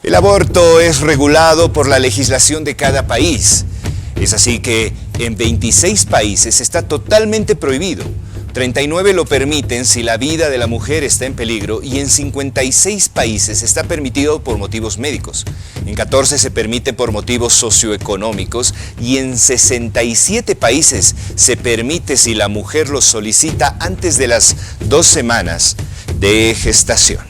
El aborto es regulado por la legislación de cada país. Es así que en 26 países está totalmente prohibido. 39 lo permiten si la vida de la mujer está en peligro y en 56 países está permitido por motivos médicos. En 14 se permite por motivos socioeconómicos y en 67 países se permite si la mujer lo solicita antes de las 2 semanas de gestación.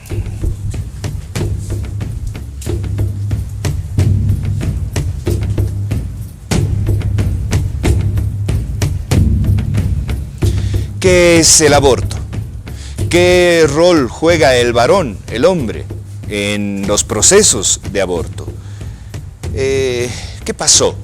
¿Qué es el aborto? ¿Qué rol juega el varón, el hombre, en los procesos de aborto? ¿Qué pasó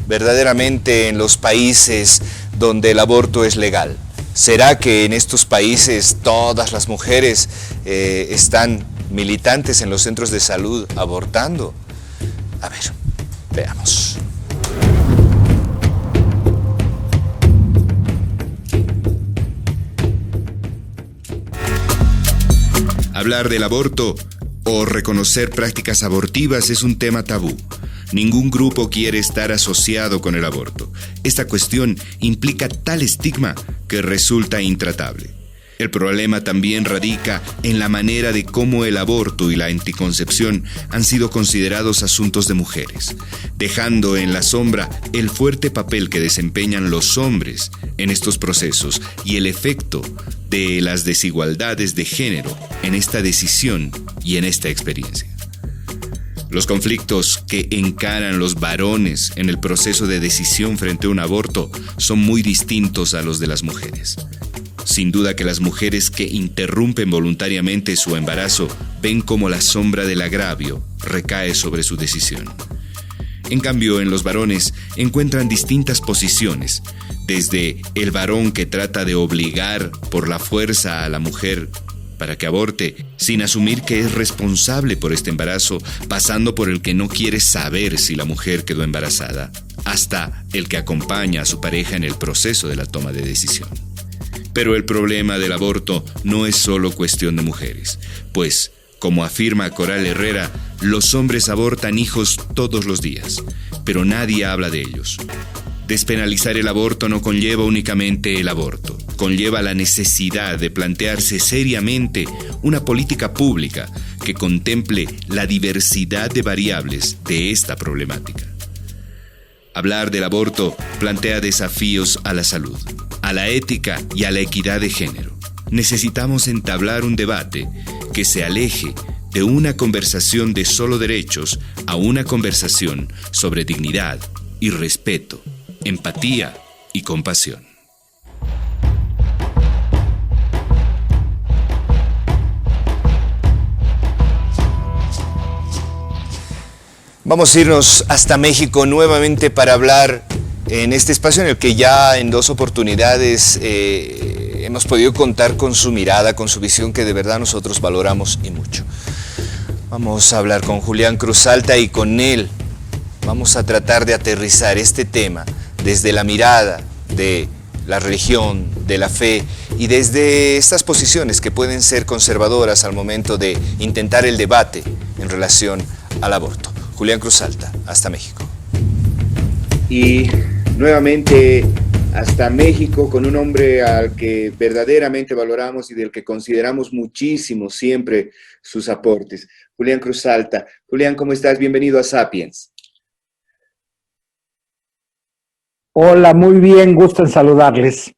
verdaderamente en los países donde el aborto es legal? ¿Será que en estos países todas las mujeres están militantes en los centros de salud abortando? A ver, veamos. Hablar del aborto o reconocer prácticas abortivas es un tema tabú. Ningún grupo quiere estar asociado con el aborto. Esta cuestión implica tal estigma que resulta intratable. El problema también radica en la manera de cómo el aborto y la anticoncepción han sido considerados asuntos de mujeres, dejando en la sombra el fuerte papel que desempeñan los hombres en estos procesos y el efecto de las desigualdades de género en esta decisión y en esta experiencia. Los conflictos que encaran los varones en el proceso de decisión frente a un aborto son muy distintos a los de las mujeres. Sin duda que las mujeres que interrumpen voluntariamente su embarazo ven cómo la sombra del agravio recae sobre su decisión. En cambio, en los varones encuentran distintas posiciones, desde el varón que trata de obligar por la fuerza a la mujer para que aborte, sin asumir que es responsable por este embarazo, pasando por el que no quiere saber si la mujer quedó embarazada, hasta el que acompaña a su pareja en el proceso de la toma de decisión. Pero el problema del aborto no es solo cuestión de mujeres, pues, como afirma Coral Herrera, los hombres abortan hijos todos los días, pero nadie habla de ellos. Despenalizar el aborto no conlleva únicamente el aborto, conlleva la necesidad de plantearse seriamente una política pública que contemple la diversidad de variables de esta problemática. Hablar del aborto plantea desafíos a la salud, a la ética y a la equidad de género. Necesitamos entablar un debate que se aleje de una conversación de solo derechos a una conversación sobre dignidad y respeto, empatía y compasión. Vamos a irnos hasta México nuevamente para hablar en este espacio en el que ya en 2 oportunidades hemos podido contar con su mirada, con su visión que de verdad nosotros valoramos y mucho. Vamos a hablar con Julián Cruzalta y con él vamos a tratar de aterrizar este tema desde la mirada de la religión, de la fe y desde estas posiciones que pueden ser conservadoras al momento de intentar el debate en relación al aborto. Julián Cruzalta, hasta México. Y nuevamente hasta México con un hombre al que verdaderamente valoramos y del que consideramos muchísimo siempre sus aportes. Julián Cruzalta. Julián, ¿cómo estás? Bienvenido a Sapiens. Hola, muy bien, gusto en saludarles.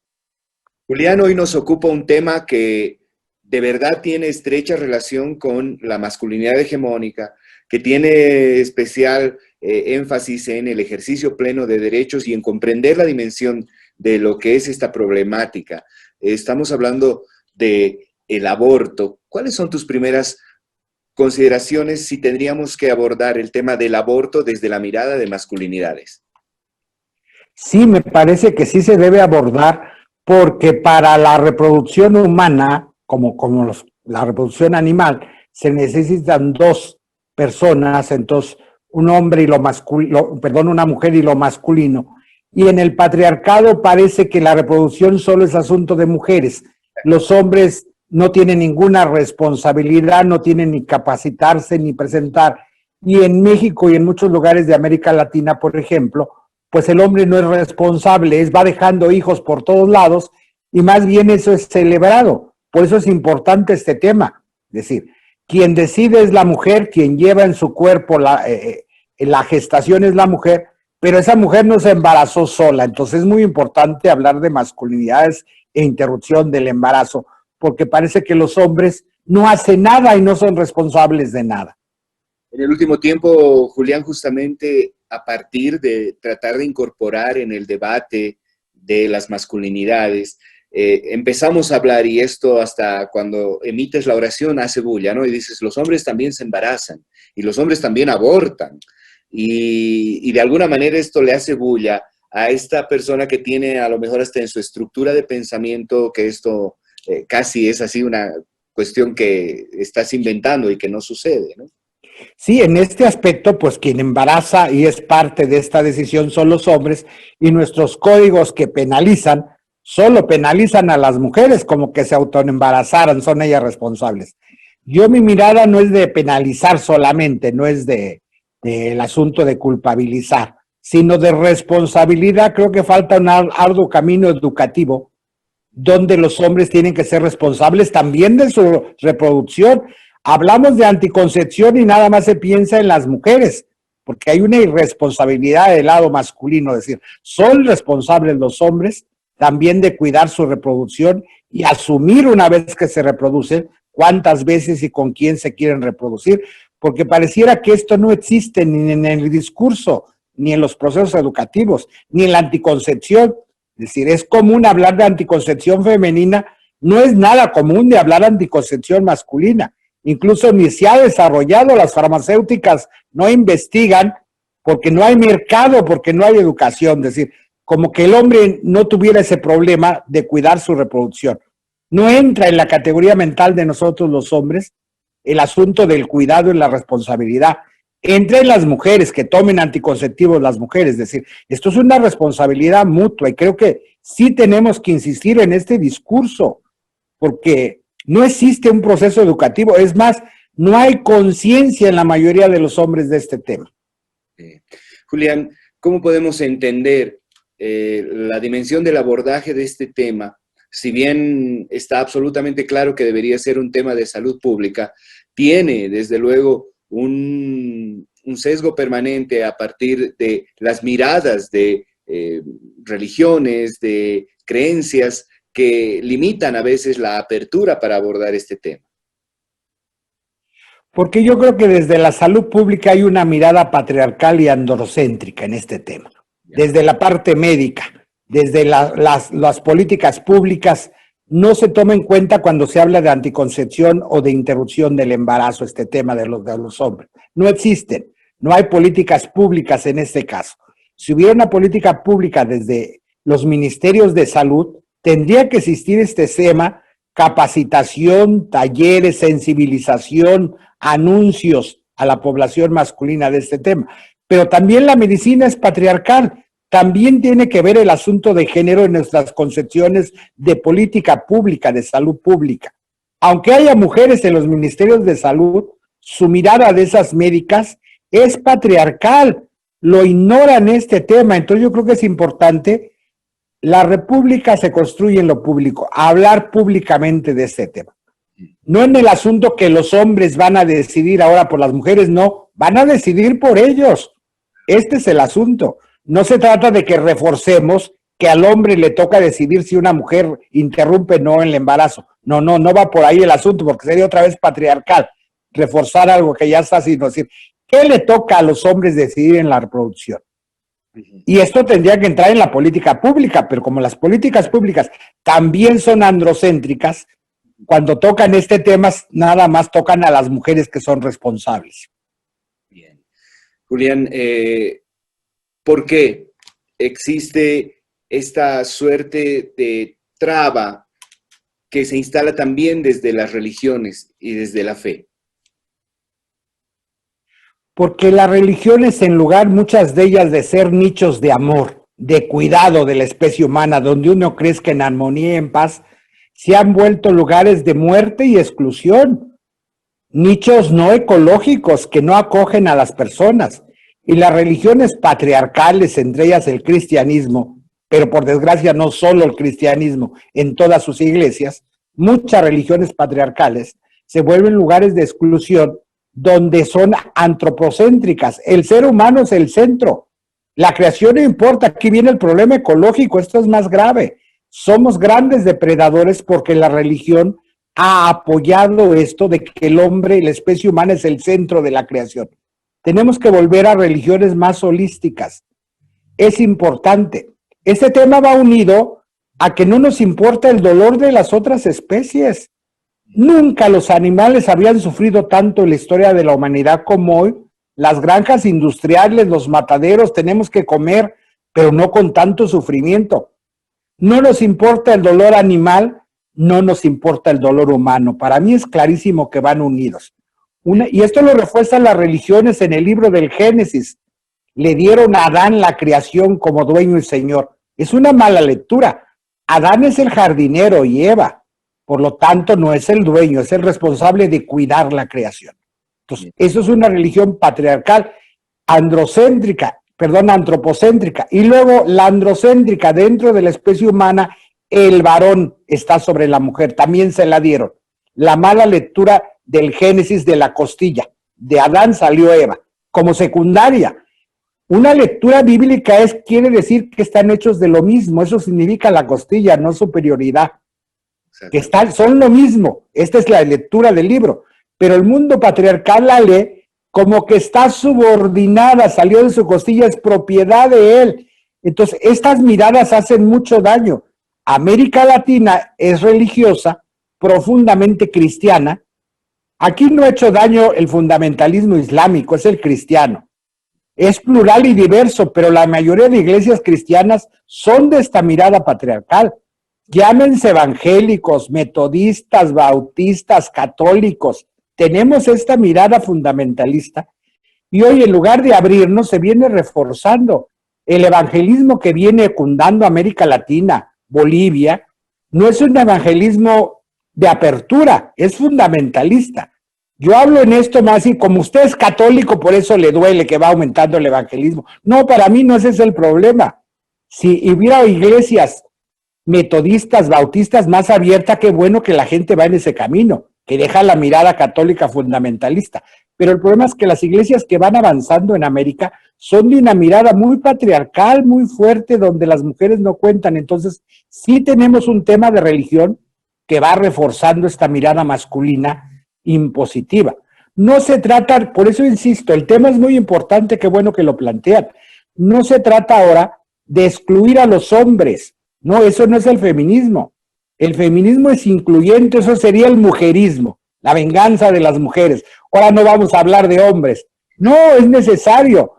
Julián, hoy nos ocupa un tema que de verdad tiene estrecha relación con la masculinidad hegemónica, que tiene especial énfasis en el ejercicio pleno de derechos y en comprender la dimensión de lo que es esta problemática. Estamos hablando de el aborto. ¿Cuáles son tus primeras consideraciones si tendríamos que abordar el tema del aborto desde la mirada de masculinidades? Sí, me parece que sí se debe abordar porque para la reproducción humana, como la reproducción animal, se necesitan 2 personas, entonces un hombre y una mujer y lo masculino. Y en el patriarcado parece que la reproducción solo es asunto de mujeres. Los hombres no tienen ninguna responsabilidad, no tienen ni capacitarse ni presentar. Y en México y en muchos lugares de América Latina, por ejemplo, pues el hombre no es responsable, va dejando hijos por todos lados y más bien eso es celebrado. Por eso es importante este tema. Es decir, quien decide es la mujer, quien lleva en su cuerpo la gestación es la mujer, pero esa mujer no se embarazó sola. Entonces es muy importante hablar de masculinidades e interrupción del embarazo, porque parece que los hombres no hacen nada y no son responsables de nada. En el último tiempo, Julián, justamente a partir de tratar de incorporar en el debate de las masculinidades, empezamos a hablar, y esto hasta cuando emites la oración hace bulla, ¿no? Y dices, los hombres también se embarazan, y los hombres también abortan, y de alguna manera esto le hace bulla a esta persona que tiene a lo mejor hasta en su estructura de pensamiento que esto casi es así una cuestión que estás inventando y que no sucede, ¿no? Sí, en este aspecto, pues quien embaraza y es parte de esta decisión son los hombres, y nuestros códigos que penalizan, solo penalizan a las mujeres como que se autoembarazaran, son ellas responsables. Mi mirada no es de penalizar solamente, no es del asunto de culpabilizar, sino de responsabilidad. Creo que falta un arduo camino educativo donde los hombres tienen que ser responsables también de su reproducción. Hablamos de anticoncepción y nada más se piensa en las mujeres, porque hay una irresponsabilidad del lado masculino, es decir, son responsables los hombres también de cuidar su reproducción y asumir una vez que se reproducen cuántas veces y con quién se quieren reproducir, porque pareciera que esto no existe ni en el discurso, ni en los procesos educativos, ni en la anticoncepción. Es decir, es común hablar de anticoncepción femenina, no es nada común de hablar de anticoncepción masculina. Incluso ni se ha desarrollado, las farmacéuticas no investigan porque no hay mercado, porque no hay educación. Es decir, como que el hombre no tuviera ese problema de cuidar su reproducción. No entra en la categoría mental de nosotros los hombres el asunto del cuidado y la responsabilidad. Entra en las mujeres, que tomen anticonceptivos las mujeres. Es decir, esto es una responsabilidad mutua y creo que sí tenemos que insistir en este discurso, porque no existe un proceso educativo, es más, no hay conciencia en la mayoría de los hombres de este tema. Julián, ¿cómo podemos entender la dimensión del abordaje de este tema? Si bien está absolutamente claro que debería ser un tema de salud pública, tiene desde luego un sesgo permanente a partir de las miradas de religiones, de creencias que limitan a veces la apertura para abordar este tema. Porque yo creo que desde la salud pública hay una mirada patriarcal y androcéntrica en este tema. Desde la parte médica, desde las políticas públicas, no se toma en cuenta cuando se habla de anticoncepción o de interrupción del embarazo, este tema de los hombres. No existen, no hay políticas públicas en este caso. Si hubiera una política pública desde los ministerios de salud, tendría que existir este tema, capacitación, talleres, sensibilización, anuncios a la población masculina de este tema. Pero también la medicina es patriarcal, también tiene que ver el asunto de género en nuestras concepciones de política pública, de salud pública. Aunque haya mujeres en los ministerios de salud, su mirada de esas médicas es patriarcal, lo ignoran este tema. Entonces yo creo que es importante. La república se construye en lo público, hablar públicamente de este tema. No en el asunto que los hombres van a decidir ahora por las mujeres, no, van a decidir por ellos. Este es el asunto. No se trata de que reforcemos que al hombre le toca decidir si una mujer interrumpe o no el embarazo. No va por ahí el asunto, porque sería otra vez patriarcal, reforzar algo que ya está, sino decir, ¿qué le toca a los hombres decidir en la reproducción? Y esto tendría que entrar en la política pública, pero como las políticas públicas también son androcéntricas, cuando tocan este tema, nada más tocan a las mujeres que son responsables. Bien. Julián, ¿por qué existe esta suerte de traba que se instala también desde las religiones y desde la fe? Porque las religiones, en lugar, muchas de ellas, de ser nichos de amor, de cuidado de la especie humana, donde uno crezca en armonía y en paz, se han vuelto lugares de muerte y exclusión. nichos no ecológicos que no acogen a las personas. Y las religiones patriarcales, entre ellas el cristianismo, pero por desgracia no solo el cristianismo, en todas sus iglesias, muchas religiones patriarcales se vuelven lugares de exclusión donde son antropocéntricas. El ser humano es el centro. La creación no importa. Aquí viene el problema ecológico. Esto es más grave. Somos grandes depredadores porque la religión ha apoyado esto de que el hombre, la especie humana, es el centro de la creación. Tenemos que volver a religiones más holísticas. Es importante. Este tema va unido a que no nos importa el dolor de las otras especies. Nunca los animales habían sufrido tanto en la historia de la humanidad como hoy. Las granjas industriales, los mataderos, tenemos que comer, pero no con tanto sufrimiento. No nos importa el dolor animal, no nos importa el dolor humano. Para mí es clarísimo que van unidos. Y esto lo refuerzan las religiones en el libro del Génesis. Le dieron a Adán la creación como dueño y señor. Es una mala lectura. Adán es el jardinero y Eva, por lo tanto no es el dueño, es el responsable de cuidar la creación. Entonces, eso es una religión patriarcal, antropocéntrica. Y luego la androcéntrica, dentro de la especie humana, el varón está sobre la mujer, también se la dieron. La mala lectura del Génesis de la costilla, de Adán salió Eva, como secundaria. Una lectura bíblica quiere decir que están hechos de lo mismo, eso significa la costilla, no superioridad. Que son lo mismo, esta es la lectura del libro, pero el mundo patriarcal la lee como que está subordinada, salió de su costilla, es propiedad de él. Entonces, estas miradas hacen mucho daño. América Latina es religiosa, profundamente cristiana. Aquí no ha hecho daño el fundamentalismo islámico, es el cristiano. Es plural y diverso, pero la mayoría de iglesias cristianas son de esta mirada patriarcal. Llámense evangélicos, metodistas, bautistas, católicos. Tenemos esta mirada fundamentalista y hoy en lugar de abrirnos se viene reforzando. El evangelismo que viene cundando América Latina, Bolivia, no es un evangelismo de apertura, es fundamentalista. Yo hablo en esto más y como usted es católico, por eso le duele que va aumentando el evangelismo. No, para mí no ese es el problema. Si hubiera iglesias metodistas, bautistas más abiertas, qué bueno que la gente va en ese camino, que deja la mirada católica fundamentalista. Pero el problema es que las iglesias que van avanzando en América son de una mirada muy patriarcal, muy fuerte, donde las mujeres no cuentan. Entonces, sí tenemos un tema de religión que va reforzando esta mirada masculina impositiva. No se trata, por eso insisto, el tema es muy importante, qué bueno que lo plantean. No se trata ahora de excluir a los hombres. No, eso no es el feminismo. El feminismo es incluyente, eso sería el mujerismo, la venganza de las mujeres. Ahora no vamos a hablar de hombres. No, es necesario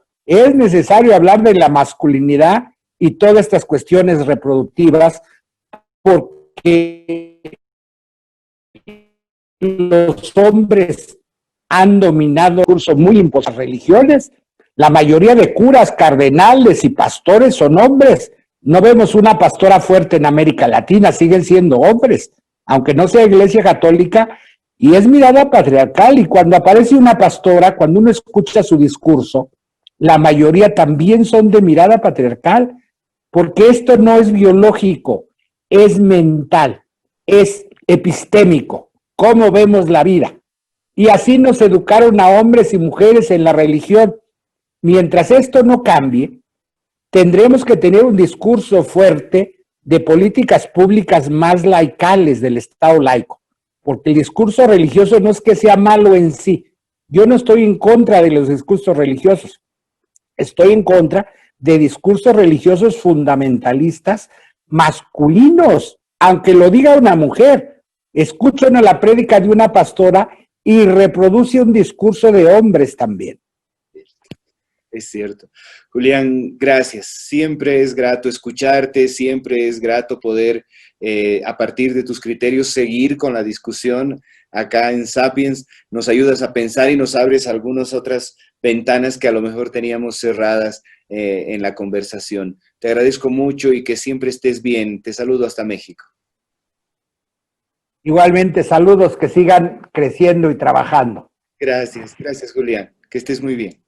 hablar de la masculinidad y todas estas cuestiones reproductivas, porque los hombres han dominado cursos muy impuestos religiones. La mayoría de curas, cardenales y pastores son hombres. No vemos una pastora fuerte en América Latina, siguen siendo hombres, aunque no sea iglesia católica, y es mirada patriarcal. Y cuando aparece una pastora, cuando uno escucha su discurso, la mayoría también son de mirada patriarcal, porque esto no es biológico, es mental, es epistémico. Cómo vemos la vida. Y así nos educaron a hombres y mujeres en la religión. Mientras esto no cambie, tendremos que tener un discurso fuerte de políticas públicas más laicales del Estado laico, porque el discurso religioso no es que sea malo en sí. Yo no estoy en contra de los discursos religiosos, estoy en contra de discursos religiosos fundamentalistas masculinos, aunque lo diga una mujer. Escuchan a la prédica de una pastora y reproduce un discurso de hombres también. Es cierto. Julián, gracias. Siempre es grato escucharte, siempre es grato poder, a partir de tus criterios, seguir con la discusión acá en Sapiens. Nos ayudas a pensar y nos abres algunas otras ventanas que a lo mejor teníamos cerradas en la conversación. Te agradezco mucho y que siempre estés bien. Te saludo hasta México. Igualmente, saludos, que sigan creciendo y trabajando. Gracias, gracias Julián, que estés muy bien.